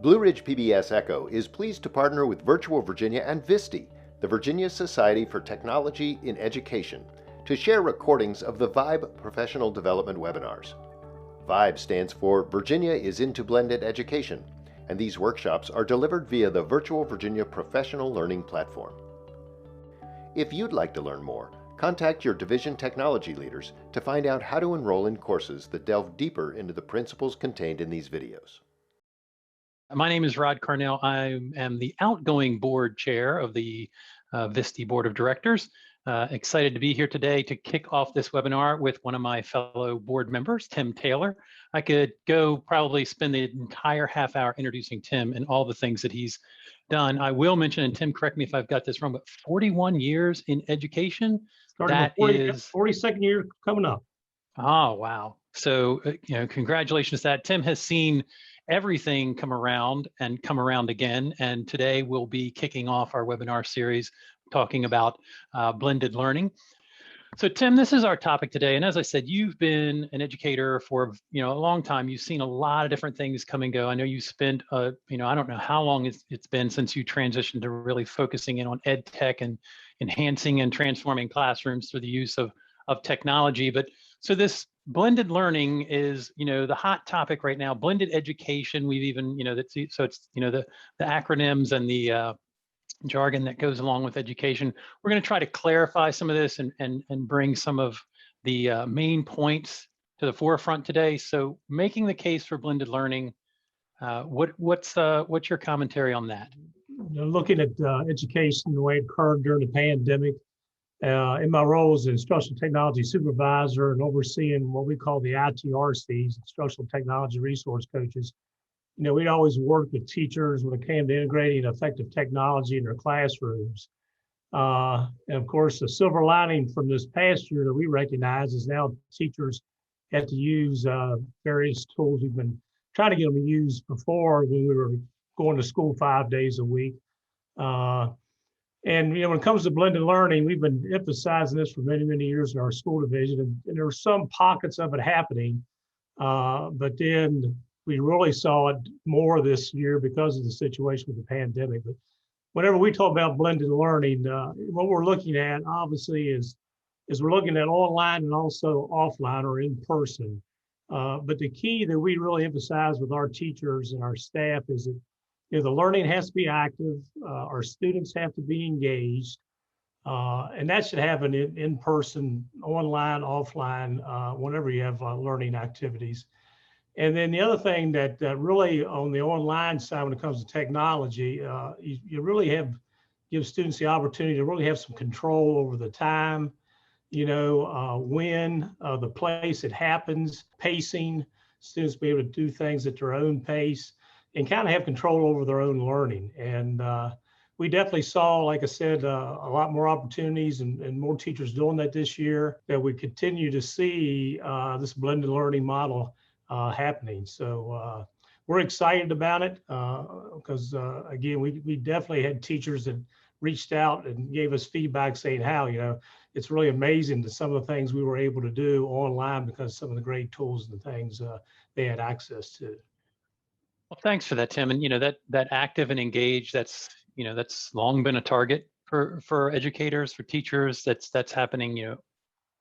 Blue Ridge PBS Echo is pleased to partner with Virtual Virginia and VSTE, the Virginia Society for Technology in Education, to share recordings of the VIBE Professional Development webinars. VIBE stands for Virginia is into Blended Education, and these workshops are delivered via the Virtual Virginia Professional Learning Platform. If you'd like to learn more, contact your division technology leaders to find out how to enroll in courses that delve deeper into the principles contained in these videos. My name is Rod Carnill. I am the outgoing board chair of the VSTE Board of Directors. Excited to be here today to kick off this webinar with one of my fellow board members, Tim Taylor. I could go probably spend the entire half hour introducing Tim and all the things that he's done. I will mention, and Tim, correct me if I've got this wrong, but 41 years in education. Starting That 42nd year coming up. Oh, wow. So, congratulations to that. Tim has seen everything come around again. And today we'll be kicking off our webinar series talking about blended learning. So Tim, this is our topic today. And as I said, you've been an educator for a long time. You've seen a lot of different things come and go. I know you spent, I don't know how long it's been since you transitioned to really focusing in on ed tech and enhancing and transforming classrooms through the use of technology. But so this blended learning is, the hot topic right now. Blended education. We've even, so it's, the acronyms and the jargon that goes along with education. We're going to try to clarify some of this and bring some of the main points to the forefront today. So, making the case for blended learning. What's your commentary on that? Looking at education, the way it occurred during the pandemic. In my role as an instructional technology supervisor and overseeing what we call the ITRCs, instructional technology resource coaches, we'd always worked with teachers when it came to integrating effective technology in their classrooms. And of course, the silver lining from this past year that we recognize is now teachers have to use various tools we've been trying to get them to use before when we were going to school 5 days a week. And when it comes to blended learning, we've been emphasizing this for many, many years in our school division, and there were some pockets of it happening, but then we really saw it more this year because of the situation with the pandemic. But whenever we talk about blended learning, what we're looking at obviously is we're looking at online and also offline or in person. But the key that we really emphasize with our teachers and our staff is that the learning has to be active. Our students have to be engaged, and that should happen in person, online, offline, whenever you have learning activities. And then the other thing that really on the online side, when it comes to technology, you really give students the opportunity to really have some control over the time, when, the place it happens, pacing, students be able to do things at their own pace and kind of have control over their own learning. And we definitely saw, like I said, a lot more opportunities and more teachers doing that this year, that we continue to see this blended learning model happening. So we're excited about it because, again, we definitely had teachers that reached out and gave us feedback saying how, it's really amazing that some of the things we were able to do online because some of the great tools and things they had access to. Well, thanks for that, Tim. And that active and engaged, that's long been a target for educators, for teachers. That's happening,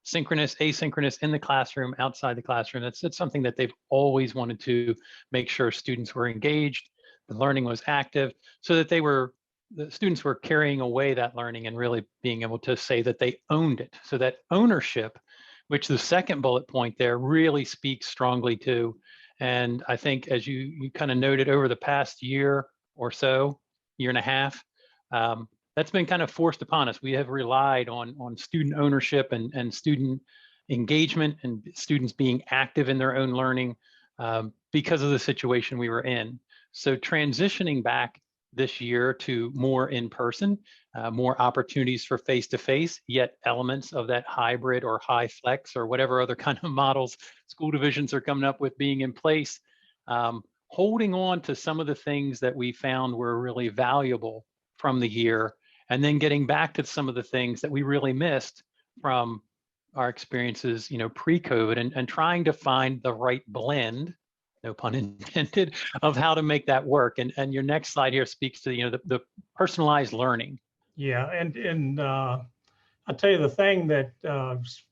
synchronous, asynchronous, in the classroom, outside the classroom. That's something that they've always wanted to make sure students were engaged, the learning was active, so that the students were carrying away that learning and really being able to say that they owned it. So that ownership, which the second bullet point there really speaks strongly to. And I think, as you kind of noted, over the past year or so, year and a half, that's been kind of forced upon us. We have relied on student ownership and student engagement and students being active in their own learning because of the situation we were in. So transitioning back this year to more in person, more opportunities for face-to-face, yet elements of that hybrid or high flex or whatever other kind of models school divisions are coming up with being in place, holding on to some of the things that we found were really valuable from the year, and then getting back to some of the things that we really missed from our experiences, pre-COVID, and trying to find the right blend no pun intended, of how to make that work. And your next slide here speaks to, the personalized learning. Yeah, and I'll tell you the thing that,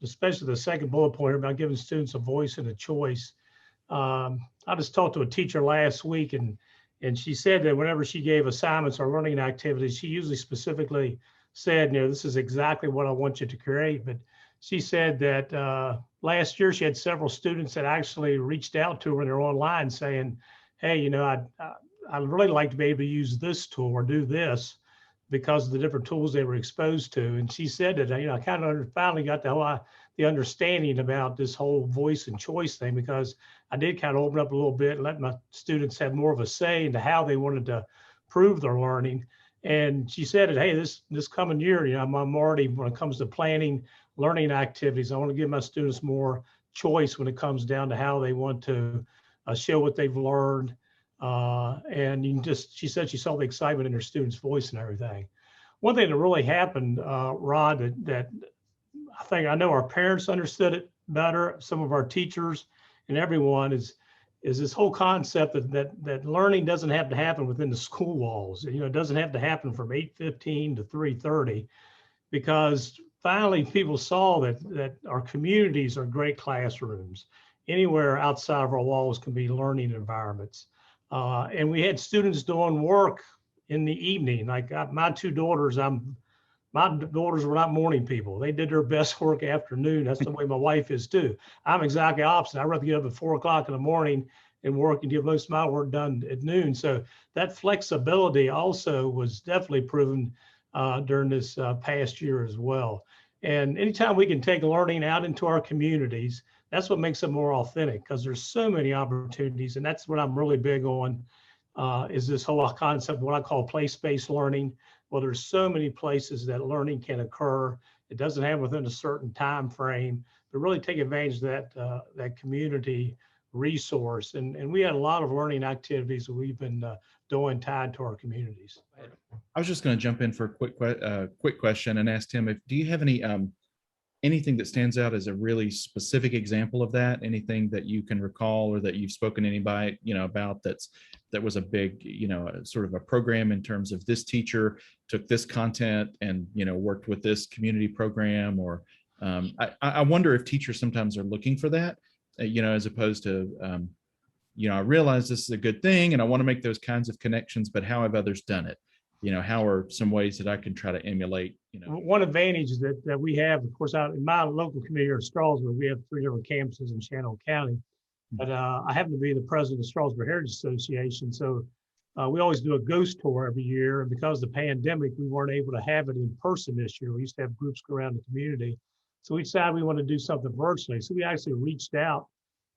especially the second bullet point about giving students a voice and a choice. I just talked to a teacher last week, and she said that whenever she gave assignments or learning activities, she usually specifically said, this is exactly what I want you to create. But she said that last year she had several students that actually reached out to her when they're online saying, hey, I'd really like to be able to use this tool or do this because of the different tools they were exposed to. And she said that, I kind of finally got the understanding about this whole voice and choice thing, because I did kind of open up a little bit and let my students have more of a say into how they wanted to prove their learning. And she said that, hey, this coming year, I'm already, when it comes to planning learning activities, I want to give my students more choice when it comes down to how they want to show what they've learned. And she said she saw the excitement in her students' voice and everything. One thing that really happened, Rod, that I know our parents understood it better, some of our teachers and everyone, is this whole concept that learning doesn't have to happen within the school walls. It doesn't have to happen from 8:15 to 3:30, because finally people saw that our communities are great classrooms. Anywhere outside of our walls can be learning environments. And we had students doing work in the evening. Like my two daughters, my daughters were not morning people. They did their best work afternoon. That's the way my wife is too. I'm exactly opposite. I'd rather get up at 4 o'clock in the morning and work and get most of my work done at noon. So that flexibility also was definitely proven during this past year as well. And anytime we can take learning out into our communities, that's what makes it more authentic, because there's so many opportunities. And that's what I'm really big on, is this whole concept of what I call place-based learning. Well, there's so many places that learning can occur. It doesn't happen within a certain time frame, but really take advantage of that community resource. And we had a lot of learning activities that we've been doing tied to our communities. I was just going to jump in for a quick question and ask Tim, do you have anything that stands out as a really specific example of that? Anything that you can recall or that you've spoken to anybody, about that was a big, sort of a program in terms of this teacher took this content and, worked with this community program? Or I wonder if teachers sometimes are looking for that, as opposed to, I realize this is a good thing and I want to make those kinds of connections, but how have others done it? How are some ways that I can try to emulate? One advantage that we have, of course, out in my local community here in Strasburg, we have 3 different campuses in Shenandoah County. But I happen to be the president of the Strasburg Heritage Association. So we always do a ghost tour every year. And because of the pandemic, we weren't able to have it in person this year. We used to have groups go around the community. So we decided we want to do something virtually. So we actually reached out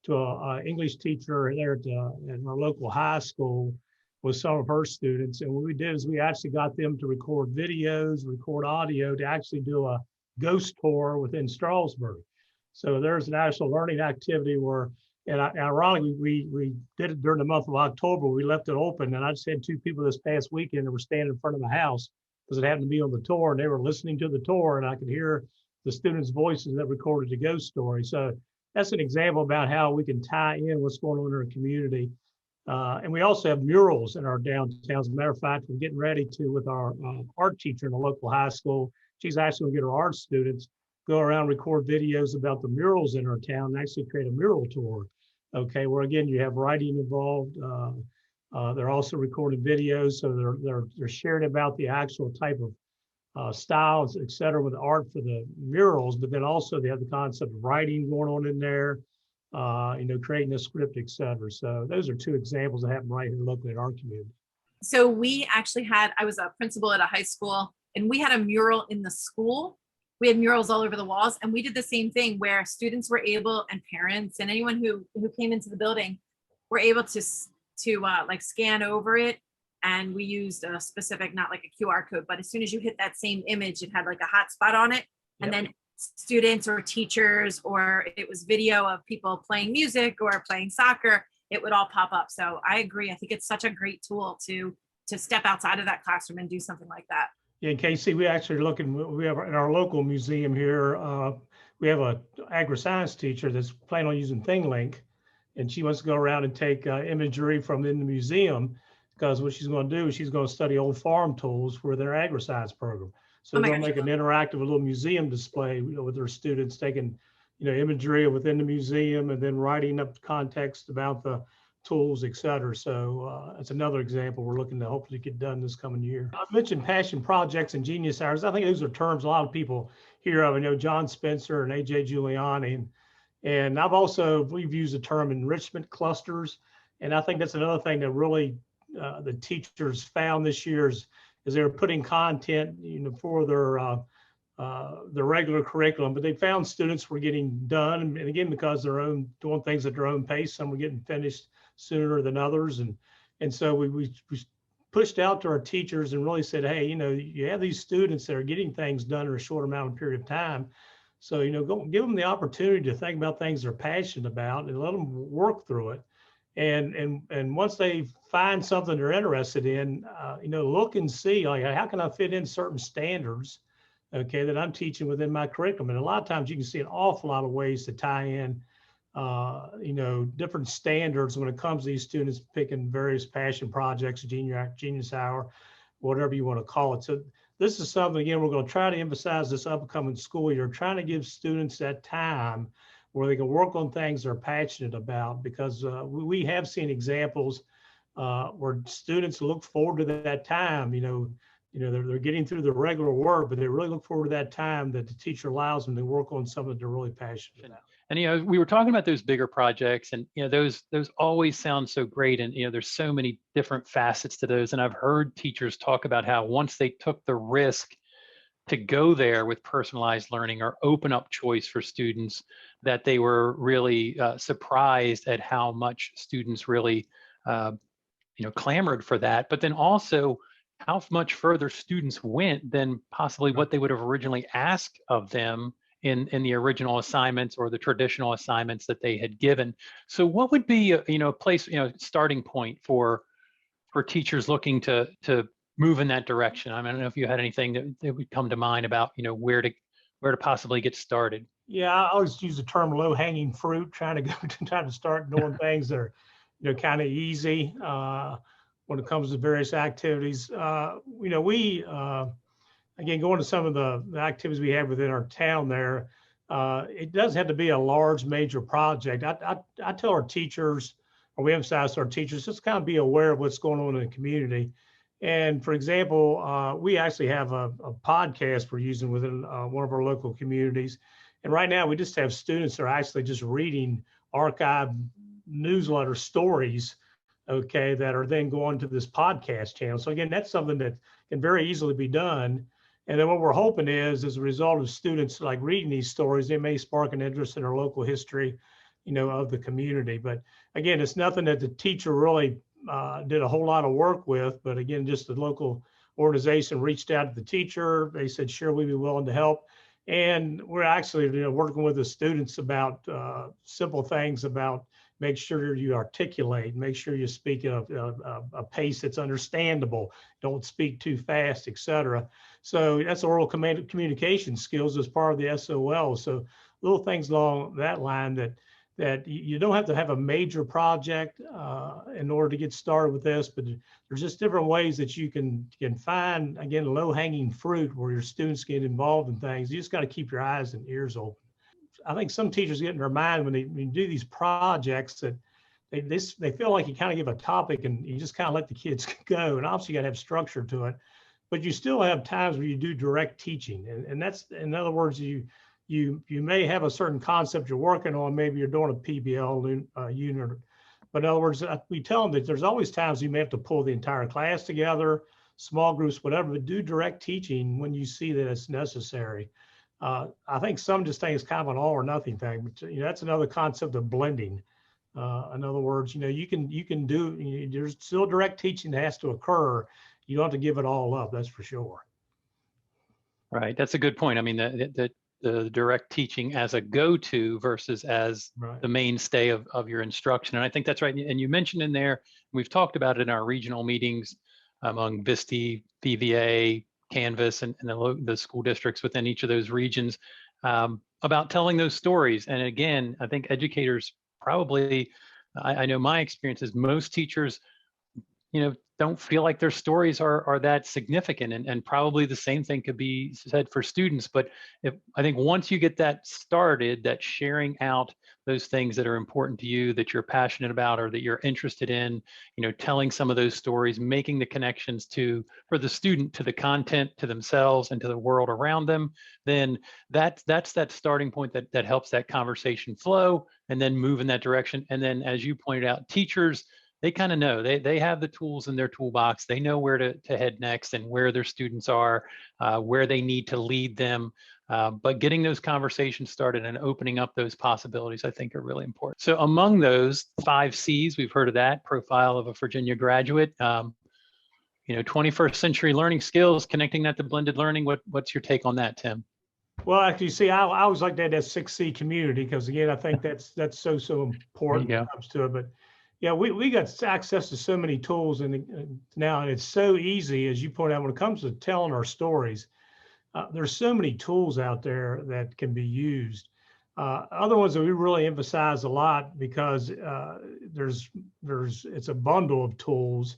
to an English teacher there at our local high school with some of her students. And what we did is we actually got them to record videos, record audio, to actually do a ghost tour within Strasburg. So there's an actual learning activity where, and ironically, we did it during the month of October. We left it open, and I just had 2 people this past weekend that were standing in front of the house because it happened to be on the tour, and they were listening to the tour, and I could hear the students' voices that recorded the ghost story. So that's an example about how we can tie in what's going on in our community. And we also have murals in our downtown. As a matter of fact, we're getting ready to, with our art teacher in the local high school, she's actually going to get her art students, go around, record videos about the murals in our town, and actually create a mural tour. Okay, where again, you have writing involved. They're also recording videos, so they're sharing about the actual type of styles, et cetera, with the art for the murals, but then also they have the concept of writing going on in there, creating a script, et cetera. So those are 2 examples that happen right here locally in our community. So we actually I was a principal at a high school, and we had a mural in the school. We had murals all over the walls, and we did the same thing where students were able, and parents and anyone who came into the building were able to like scan over it. And we used a specific, not like a QR code, but as soon as you hit that same image, it had like a hotspot on it. And then students or teachers, or it was video of people playing music or playing soccer, it would all pop up. So I agree. I think it's such a great tool to step outside of that classroom and do something like that. Yeah, Casey, we actually we have in our local museum here, we have a agri-science teacher that's planning on using ThingLink. and she wants to go around and take imagery from in the museum, because what she's going to do is she's going to study old farm tools for their agri-science program. So Oh my they'll gosh. make an interactive little museum display, with their students taking, imagery within the museum and then writing up context about the tools, et cetera. So that's another example we're looking to hopefully get done this coming year. I mentioned passion projects and genius hours. I think those are terms a lot of people hear of. I know John Spencer and AJ Giuliani, and we've used the term enrichment clusters. And I think that's another thing that really the teachers found this year is they were putting content, for their regular curriculum, but they found students were getting done, and again, because they're doing things at their own pace, some were getting finished sooner than others, and so we pushed out to our teachers and really said, hey, you have these students that are getting things done in a short amount of period of time, so go give them the opportunity to think about things they're passionate about and let them work through it. And once they find something they're interested in, look and see, like, how can I fit in certain standards, okay, that I'm teaching within my curriculum. And a lot of times you can see an awful lot of ways to tie in, different standards when it comes to these students picking various passion projects, genius hour, whatever you want to call it. So this is something, again, we're going to try to emphasize this upcoming school year, trying to give students that time where they can work on things they're passionate about, because we have seen examples where students look forward to that time. They're getting through the regular work, but they really look forward to that time that the teacher allows them to work on something they're really passionate about. And we were talking about those bigger projects, and those always sound so great, and there's so many different facets to those. And I've heard teachers talk about how once they took the risk to go there with personalized learning or open up choice for students, that they were really surprised at how much students really clamored for that, but then also how much further students went than possibly what they would have originally asked of them in the original assignments or the traditional assignments that they had given. So what would be a place, starting point for teachers looking to move in that direction? I don't know if you had anything that would come to mind about where to possibly get started. Yeah, I always use the term low-hanging fruit, trying to start doing things that are kind of easy when it comes to various activities. Again, going to some of the activities we have within our town there, it doesn't have to be a large major project. I tell our teachers, or we emphasize to our teachers, just kind of be aware of what's going on in the community. And for example, we actually have a podcast we're using within one of our local communities. And right now we just have students that are actually just reading archived newsletter stories, okay, that are then going to this podcast channel. So again, that's something that can very easily be done. And then what we're hoping is, as a result of students like reading these stories, they may spark an interest in our local history, of the community. But again, it's nothing that the teacher really did a whole lot of work with. But again, just the local organization reached out to the teacher. They said, sure, we'd be willing to help. And we're actually working with the students about simple things about make sure you articulate, make sure you speak at a pace that's understandable, don't speak too fast, et cetera. So that's oral communication skills as part of the SOL. So little things along that line that you don't have to have a major project in order to get started with this, but there's just different ways that you can find, again, low-hanging fruit where your students get involved in things. You just got to keep your eyes and ears open. I think some teachers get in their mind when they do these projects that they feel like you kind of give a topic and you just kind of let the kids go. And obviously you got to have structure to it, but you still have times where you do direct teaching. And that's, in other words, you may have a certain concept you're working on. Maybe you're doing a PBL unit, but in other words, we tell them that there's always times you may have to pull the entire class together, small groups, whatever, but do direct teaching when you see that it's necessary. I think some just think it's kind of an all or nothing thing, but that's another concept of blending. In other words, you can do, there's still direct teaching that has to occur. You don't have to give it all up, that's for sure. Right, that's a good point. I mean, the direct teaching as a go-to versus as the mainstay of your instruction. And I think that's right. And you mentioned in there, we've talked about it in our regional meetings among VSTE, VVA, Canvas, and the school districts within each of those regions about telling those stories. And again, I think educators probably I know my experience is most teachers, don't feel like their stories are that significant, and probably the same thing could be said for students. But I think once you get that started, that sharing out those things that are important to you, that you're passionate about, or that you're interested in, telling some of those stories, making the connections for the student to the content, to themselves, and to the world around them, then that's that starting point that helps that conversation flow and then move in that direction. And then, as you pointed out, teachers, they kind of know, they have the tools in their toolbox. They know where to head next and where their students are, where they need to lead them. But getting those conversations started and opening up those possibilities, I think, are really important. So among those 5 C's, we've heard of that: profile of a Virginia graduate, 21st century learning skills, connecting that to blended learning. What's your take on that, Tim? Well, actually, see, I always like that 6C community, because again, I think that's so important when it comes to it. But yeah, we got access to so many tools now, and it's so easy, as you point out, when it comes to telling our stories. There's so many tools out there that can be used. Other ones that we really emphasize a lot, because it's a bundle of tools.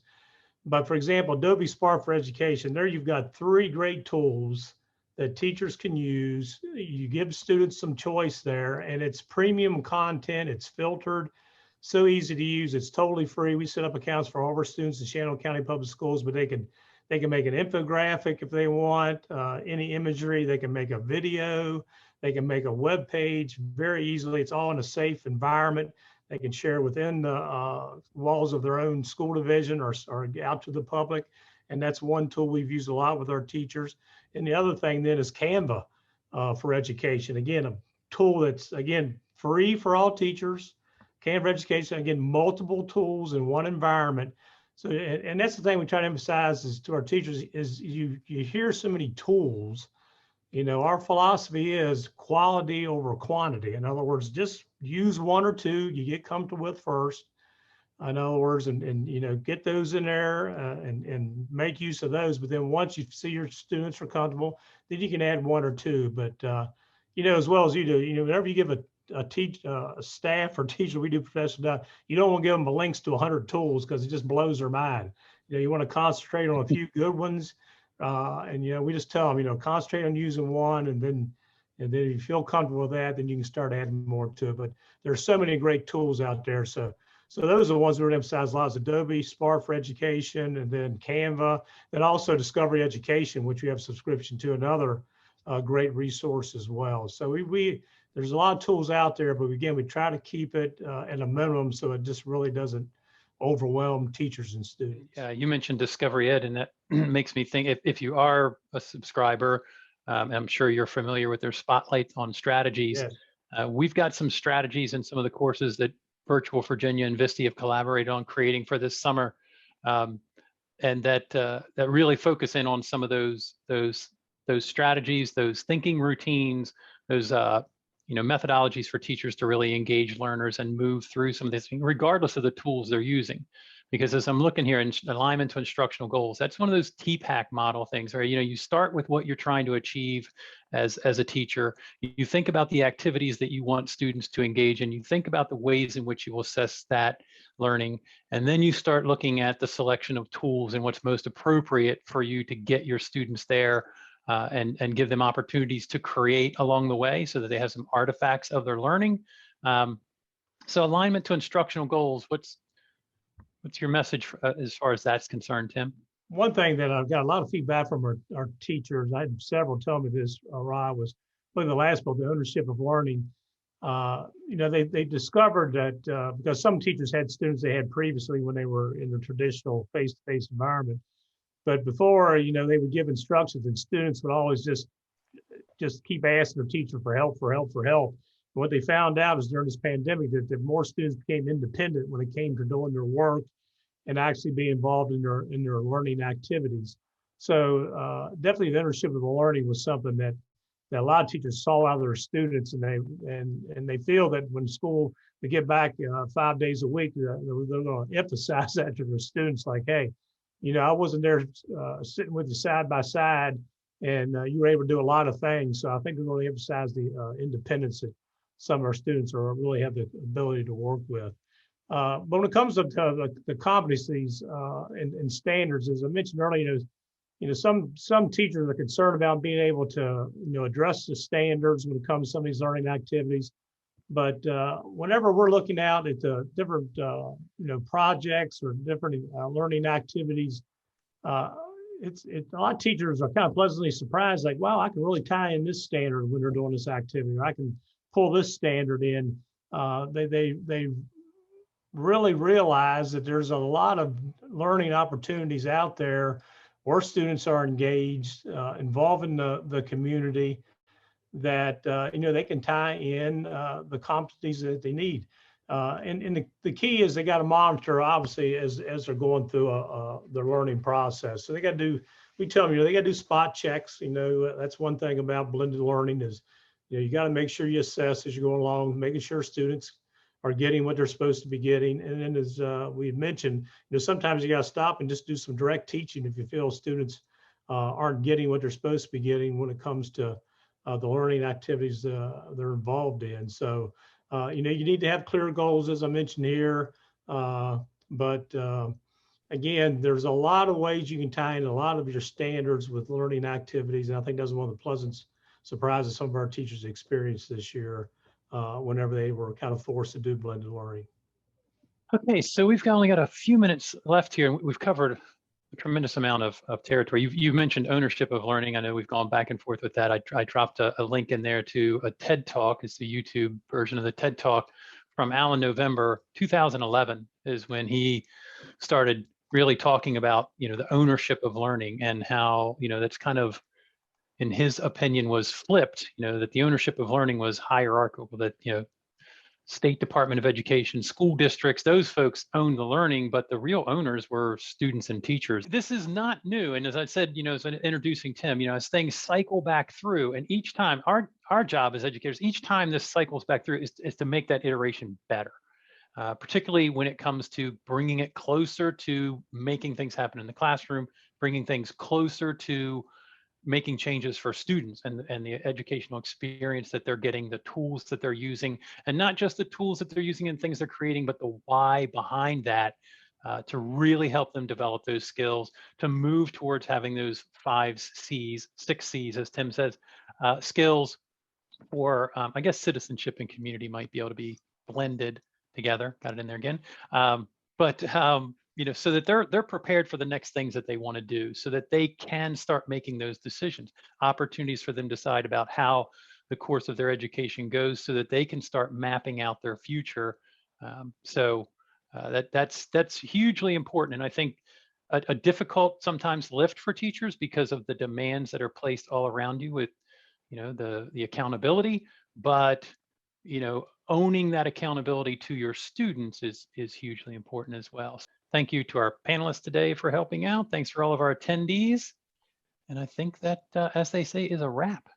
But for example, Adobe Spark for Education, there you've got 3 great tools that teachers can use. You give students some choice there, and it's premium content. It's filtered, so easy to use. It's totally free. We set up accounts for all of our students in Shenandoah County Public Schools, but they can make an infographic if they want, any imagery. They can make a video. They can make a web page very easily. It's all in a safe environment. They can share within the walls of their own school division, or out to the public. And that's one tool we've used a lot with our teachers. And the other thing then is Canva for Education. Again, a tool that's, again, free for all teachers. Canva Education, again, multiple tools in one environment. So, and that's the thing we try to emphasize is to our teachers, is you hear so many tools. Our philosophy is quality over quantity. In other words, just use 1 or 2 you get comfortable with first. In other words, and get those in there and make use of those. But then once you see your students are comfortable, then you can add 1 or 2. But as well as you do, whenever you give a staff or teacher, we do professional, you don't want to give them links to 100 tools, because it just blows their mind. You want to concentrate on a few good ones. And we just tell them, concentrate on using 1, and then if you feel comfortable with that, then you can start adding more to it. But there's so many great tools out there. So those are the ones we're going to emphasize a lot: is Adobe Spark for Education, and then Canva, and also Discovery Education, which we have subscription to, another great resource as well. So there's a lot of tools out there, but again, we try to keep it at a minimum, so it just really doesn't overwhelm teachers and students. Yeah, you mentioned Discovery Ed, and that makes me think, if you are a subscriber, I'm sure you're familiar with their spotlight on strategies. Yes. We've got some strategies in some of the courses that Virtual Virginia and VSTE have collaborated on creating for this summer, and that really focus in on some of those strategies, those thinking routines, those methodologies for teachers to really engage learners and move through some of this, regardless of the tools they're using. Because as I'm looking here in alignment to instructional goals, that's one of those TPAC model things where, you start with what you're trying to achieve as a teacher. You think about the activities that you want students to engage in. You think about the ways in which you will assess that learning. And then you start looking at the selection of tools and what's most appropriate for you to get your students there, and give them opportunities to create along the way, so that they have some artifacts of their learning. So alignment to instructional goals, what's your message as far as that's concerned, Tim? One thing that I've got a lot of feedback from our teachers, I had several tell me this, was the last book, The Ownership of Learning. They discovered that because some teachers had students they had previously when they were in the traditional face-to-face environment. But before, they would give instructions, and students would always just keep asking their teacher for help. And what they found out is during this pandemic that more students became independent when it came to doing their work and actually being involved in their learning activities. So definitely the ownership of the learning was something that a lot of teachers saw out of their students, and they feel that when school, they get back 5 days a week, they're going to emphasize that to their students, like, hey, I wasn't there sitting with you side by side, and you were able to do a lot of things. So I think we really emphasize the independence that some of our students really have the ability to work with. But when it comes to the competencies and standards, as I mentioned earlier, some teachers are concerned about being able to, address the standards when it comes to some of these learning activities. But whenever we're looking out at the different, projects or different learning activities, it's a lot of teachers are kind of pleasantly surprised, like, wow, I can really tie in this standard when they're doing this activity, or I can pull this standard in. They really realize that there's a lot of learning opportunities out there where students are engaged, involving the community, that they can tie in the competencies that they need. And the key is they got to monitor, obviously, as they're going through the learning process. So they got to do, we tell them, they got to do spot checks. That's one thing about blended learning is, you got to make sure you assess as you go along, making sure students are getting what they're supposed to be getting. And then, as we had mentioned, sometimes you got to stop and just do some direct teaching if you feel students aren't getting what they're supposed to be getting when it comes to the learning activities they're involved in. So, you need to have clear goals, as I mentioned here. But again, there's a lot of ways you can tie in a lot of your standards with learning activities. And I think that's one of the pleasant surprises some of our teachers experienced this year whenever they were kind of forced to do blended learning. Okay, so we've only got a few minutes left here, and we've covered a tremendous amount of territory. You've mentioned ownership of learning. I know we've gone back and forth with that. I dropped a link in there to a TED Talk. It's the YouTube version of the TED Talk from Alan November 2011 is when he started really talking about, the ownership of learning and how, that's kind of, in his opinion, was flipped, that the ownership of learning was hierarchical, that, State Department of Education, school districts, those folks own the learning, but the real owners were students and teachers. This is not new. And as I said, as introducing Tim, as things cycle back through, and each time our job as educators, each time this cycles back through is to make that iteration better, particularly when it comes to bringing it closer to making things happen in the classroom, bringing things closer to making changes for students and the educational experience that they're getting, the tools that they're using, and not just the tools that they're using and things they're creating, but the why behind that, to really help them develop those skills, to move towards having those 5 C's, 6 C's, as Tim says, skills for, I guess, citizenship and community might be able to be blended together. Got it in there again. So that they're prepared for the next things that they want to do, so that they can start making those decisions, opportunities for them to decide about how the course of their education goes, so that they can start mapping out their future. That's hugely important, and I think a difficult sometimes lift for teachers because of the demands that are placed all around you with, the accountability, but owning that accountability to your students is hugely important as well. Thank you to our panelists today for helping out. Thanks for all of our attendees. And I think that, as they say, is a wrap.